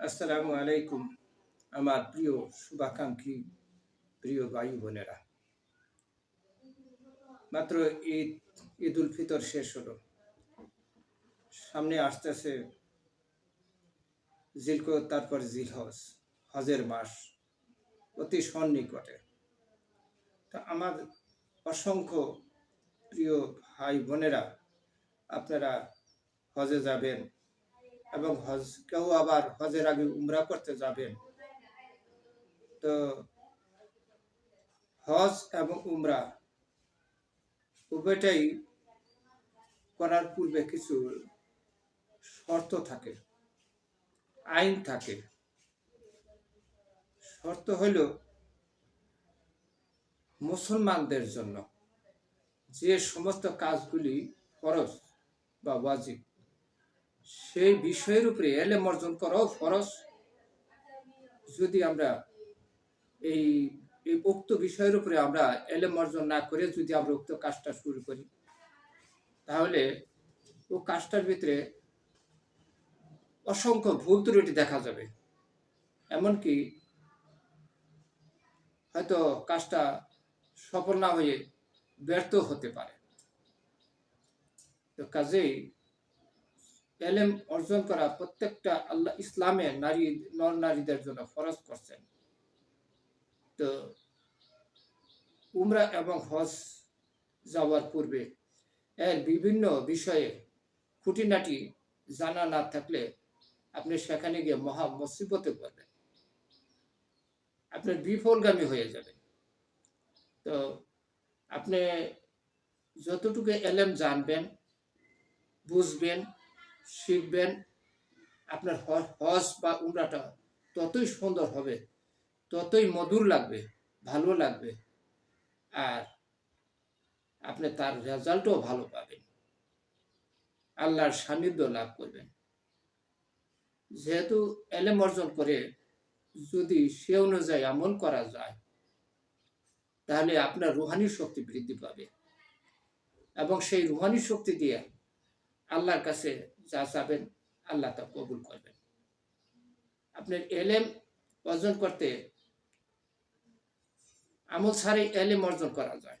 আসসালামু আলাইকুম। আমার প্রিয় শুভাকাঙ্ক্ষী, প্রিয় ভাই বোনেরা, মাত্র ঈদ ঈদ উল ফিতর শেষ হলো। সামনে আসতেছে জিলকদ, তারপর জিলহজ, হজের মাস অতি সন্নিকটে। তা আমার অসংখ্য প্রিয় ভাই বোনেরা, আপনারা হজে যাবেন এবং কেউ আবার হজের আগে উমরা করতে যাবেন। তো হজ এবং উমরা উভয়টাই করার পূর্বে কিছু শর্ত থাকে, আইন থাকে। শর্ত হইল মুসলমানদের জন্য যে সমস্ত কাজগুলি ফরজ বা ওয়াজিব, সেই বিষয়ের উপরে এলেম অর্জন করাও ফরজ। যদি আমরা এই এই উক্ত বিষয়ের উপরে আমরা এলেম অর্জন না করে যদি আমরা উক্ত কাজটা শুরু করি, তাহলে ও কাজটার ভিতরে অসংখ্য ভুল ত্রুটি দেখা যাবে। এমনকি হয়তো কাজটা সফল না হয়ে ব্যর্থ হতে পারে। তো কাজেই এলেম অর্জন করা প্রত্যেকটা আল্লাহ ইসলামে নর নারীদের জন্য ফরজ করছেন। তো উমরা এবং হজ যাওয়ার পূর্বে এর বিভিন্ন বিষয়ে খুঁটিনাটি জানা না থাকলে আপনি সেখানে গিয়ে মহা মুসিবতে পড়বেন, আপনার বিফলগামী হয়ে যাবেন। তো আপনি যতটুকু এলেম জানবেন, বুঝবেন, শিখবেন, আপনার হজ বা উমরাটা ততই সুন্দর হবে, ততই মধুর লাগবে, ভালো লাগবে, আর আপনি তার রেজাল্টও ভালো পাবেন, আল্লাহর সান্নিধ্য লাভ করবেন। যেহেতু এলেম অর্জন করে যদি সে অনুযায়ী আমল করা যায়, তাহলে আপনার রুহানি শক্তি বৃদ্ধি পাবে এবং সেই রুহানি শক্তি দিয়ে আল্লাহর কাছে যা চাবেন আল্লাহ তা কবুল করবেন। আপনার এলেম অর্জন করতে আমল ছাড়াই এলেম অর্জন করা যায়,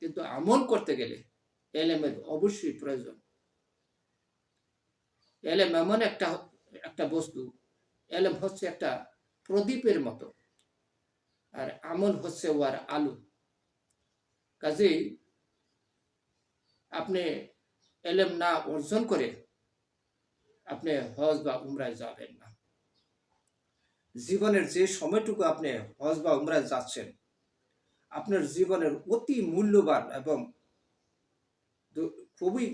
কিন্তু আমল করতে গেলে এলেমের অবশ্যই প্রয়োজন। এলেম এমন একটা একটা বস্তু, এলেম হচ্ছে একটা প্রদীপের মতো, আর আমল হচ্ছে ওয়ার আলো। কাজেই আপনি এলেম না অর্জন করে আপনি হজ বা উমরায় যাবেন না। জীবনের যে সময়টুকু আপনি হজ বা উমরায় যাচ্ছেন, আপনার জীবনের অতি মূল্যবান এবং খুবই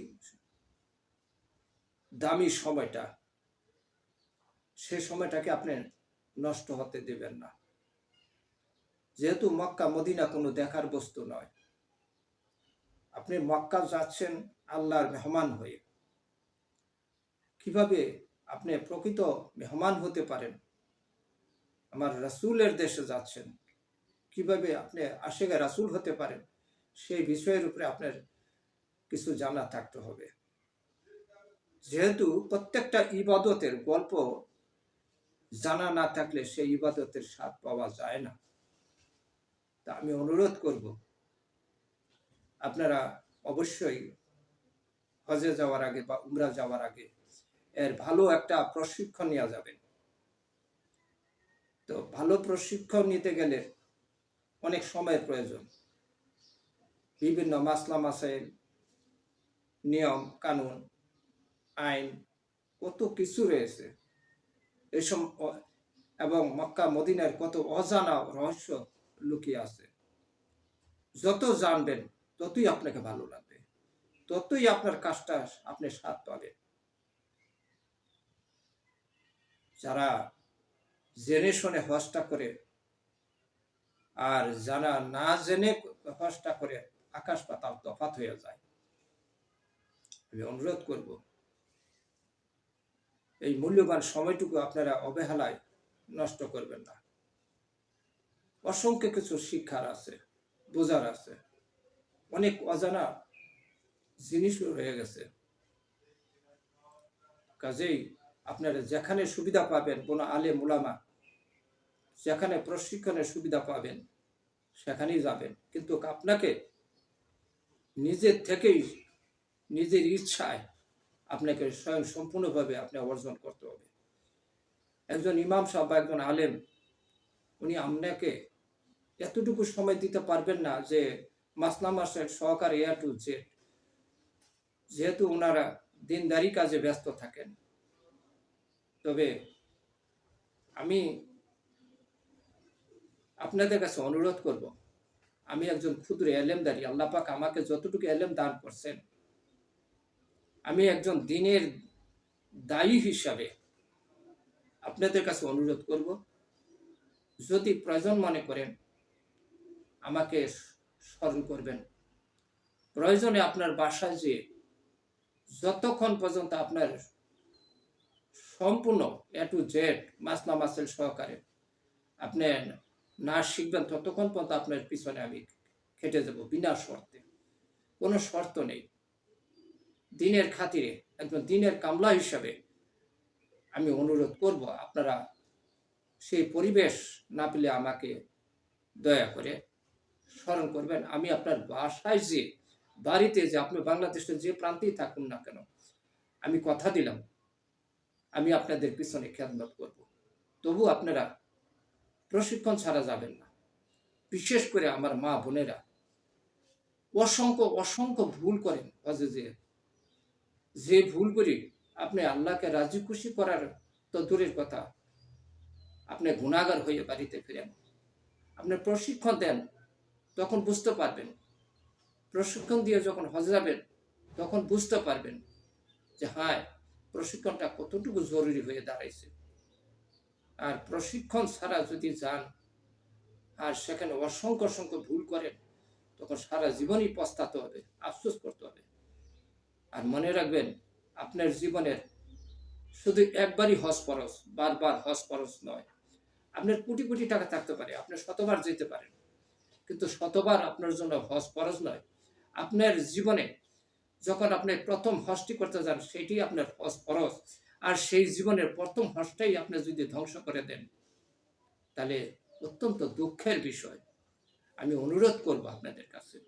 দামি সময়টা, সে সময়টাকে আপনি নষ্ট হতে দেবেন না। যেহেতু মক্কা মদিনা কোনো দেখার বস্তু নয়, আপনি মক্কা যাচ্ছেন আল্লাহর মেহমান হয়ে। কিভাবে আপনি প্রকৃত মেহমান হতে পারেন, আমার রাসূলের দেশে যাচ্ছেন, কিভাবে আপনি আশিকে রাসূল হতে পারেন, সেই বিষয়ের উপরে আপনার কিছু জানা থাকতে হবে। যেহেতু প্রত্যেকটা ইবাদতের গল্প জানা না থাকলে সেই ইবাদতের স্বাদ পাওয়া যায় না। তা আমি অনুরোধ করব, আপনারা অবশ্যই হজে যাওয়ার আগে বা উমরা যাওয়ার আগে এর ভালো একটা প্রশিক্ষণ নেওয়া যাবে। তো ভালো প্রশিক্ষণ নিতে গেলে অনেক সময়ের প্রয়োজন। বিভিন্ন মাসলা মাসাইল, নিয়ম কানুন, আইন, কত কিছু রয়েছে এসব, এবং মক্কা মদিনার কত অজানা রহস্য লুকিয়ে আছে। যত জানবেন ততই আপনাকে ভালো লাগবে, ততই আপনার কাজটা আপনি স্বাদ পাবেন। যারা জেনে শুনে হজটা করে আর যারা না জেনে হজটা করে, আকাশ পাতাল তফাৎ হয়ে যায়। আমি অনুরোধ করব, এই মূল্যবান সময়টুকু আপনারা অবহেলায় নষ্ট করবেন না। অসংখ্য কিছু শিক্ষার আছে, বোঝার আছে, অনেক অজানা জিনিসও রয়ে গেছে। কাজেই আপনারা যেখানে সুবিধা পাবেন, কোনো আলেম ওলামা যেখানে প্রশিক্ষণের সুবিধা পাবেন সেখানেই যাবেন, কিন্তু আপনাকে নিজের থেকেই নিজের ইচ্ছায় আপনাকে স্বয়ং সম্পূর্ণভাবে আপনি অর্জন করতে হবে। একজন ইমাম সাহেব বা একজন আলেম উনি আপনাকে এতটুকু সময় দিতে পারবেন না যে মাসলা মাসের সহকারে এ টু জেড, যেহেতু ওনারা দিনদারি কাজে ব্যস্ত থাকেন। তবে আমি আপনাদের কাছে অনুরোধ করব, আমি একজন ক্ষুদ্র এলেমদারি, আল্লাহ পাক আমাকে যতটুকু এলেম দান করছেন, আমি একজন দিনের দায়ী হিসাবে আপনাদের কাছে অনুরোধ করব, যদি প্রয়োজন মনে করেন আমাকে স্মরণ করবেন। প্রয়োজনে আপনার বাসায় যে যতক্ষণ পর্যন্ত আপনার সম্পূর্ণ এ টু জেড মাসলা মাসেল সহকারে আপনি না শিখবেন, ততক্ষণ পর্যন্ত আপনার পিছনে আমি খেটে যাব বিনা শর্তে, কোনো শর্ত নেই। দিনের খাতিরে একজন দিনের কামলা হিসাবে আমি অনুরোধ করব, আপনারা সেই পরিবেশ না পেলে আমাকে দয়া করে স্মরণ করবেন। আমি আপনার বাসায় যে, বাড়িতে যে, আপনি বাংলাদেশের যে প্রান্তেই থাকুন না কেন, আমি কথা দিলাম আমি আপনাদের পিছনে খেদমত করব। তবু আপনারা প্রশিক্ষণ ছাড়া যাবেন না। বিশেষ করে আমার মা বোনেরা অসংখ্য অসংখ্য ভুল করেন, যে ভুল করি আপনি আল্লাহকে রাজি খুশি করার তো দূরের কথা, আপনি গুনাহগার হয়ে বাড়িতে ফিরেন। আপনি প্রশিক্ষণ দেন তখন বুঝতে পারবেন, প্রশিক্ষণ দিয়ে যখন হজ যাবেন তখন বুঝতে পারবেন যে হ্যাঁ, প্রশিক্ষণটা কতটুকু জরুরি হয়ে দাঁড়াইছে। আর প্রশিক্ষণ ছাড়া যদি যান আর সেখানে অসংখ্য অসংখ্য ভুল করেন, তখন সারা জীবনই পস্তাতে হবে, আফসোস করতে হবে। আর মনে রাখবেন, আপনার জীবনের শুধু একবারই হজ ফরজ, বারবার হজ ফরজ নয়। আপনার কোটি কোটি টাকা থাকতে পারে, আপনি শতবার যেতে পারেন, কিন্তু শতবার আপনার জন্য হজ ফরজ নয়। আপনার জীবনে যখন আপনি প্রথম হজটি করতে যান, সেটি আপনার হজ ফরজ। আর সেই জীবনের প্রথম হজটাই আপনি যদি ধ্বংস করে দেন, তাহলে অত্যন্ত দুঃখের বিষয়। আমি অনুরোধ করব আপনাদের কাছে,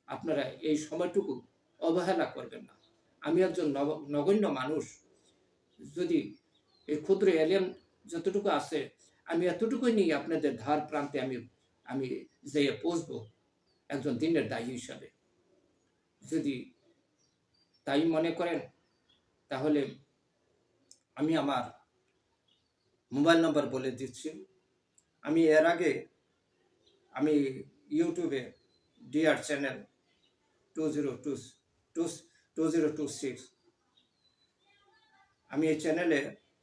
আপনারা এই সময়টুকু অবহেলা করবেন না। আমি একজন নগণ্য মানুষ, যদি এই ক্ষুদ্র এলিয়ান যতটুকু আছে, আমি এতটুকুই নিয়ে আপনাদের ধার প্রান্তে আমি যেয়ে পৌঁছবো একজন দিনের দায়ী হিসাবে। যদি তাই মনে করেন, তাহলে আমি আমার মোবাইল নাম্বার বলে দিচ্ছি। আমি এর আগে আমি ইউটিউবে ডিআর চ্যানেল 2026, আমি এই চ্যানেলে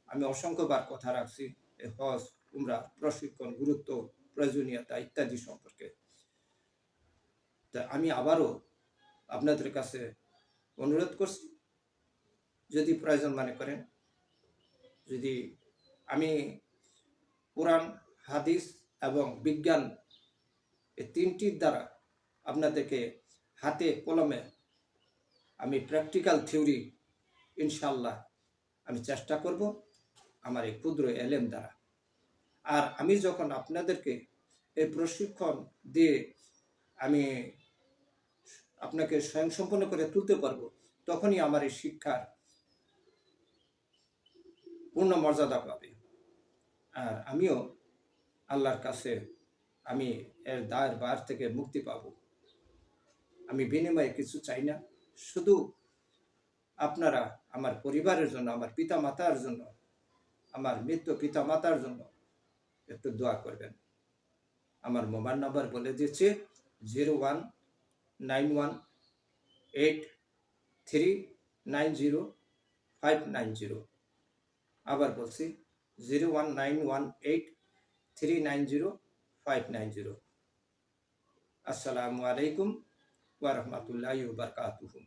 আমি অসংখ্যবার কথা রাখছি এই হজ উমরা প্রশিক্ষণ, গুরুত্ব, প্রয়োজনীয়তা ইত্যাদি সম্পর্কে। তা আমি আবারও আপনাদের কাছে অনুরোধ করছি, যদি প্রয়োজন মনে করেন, যদি আমি কোরআন, হাদিস এবং বিজ্ঞান এই তিনটির দ্বারা আপনাদেরকে হাতে কলমে আমি প্র্যাকটিক্যাল থিওরি ইনশাল্লাহ আমি চেষ্টা করব আমার এই ক্ষুদ্র এলেম দ্বারা। আর আমি যখন আপনাদেরকে এই প্রশিক্ষণ দিয়ে আমি আপনাকে স্বয়ংসম্পন্ন করে তুলতে পারবো, তখনই আমার এই শিক্ষার পূর্ণ মর্যাদা পাবে। আর আমিও আল্লাহর কাছে আমি এর দায়ের বার থেকে মুক্তি পাব। আমি বিনিময়ে কিছু চাই না, শুধু আপনারা আমার পরিবারের জন্য, আমার পিতা মাতার জন্য, আমার মৃত পিতা মাতার জন্য একটু দোয়া করবেন। আমার মোবাইল নাম্বার বলে দিচ্ছি 01918390 আবার বলছি 01918390 আসসালামু আলাইকুম ওয়া রাহমাতুল্লাহি ওয়া বারাকাতুহু।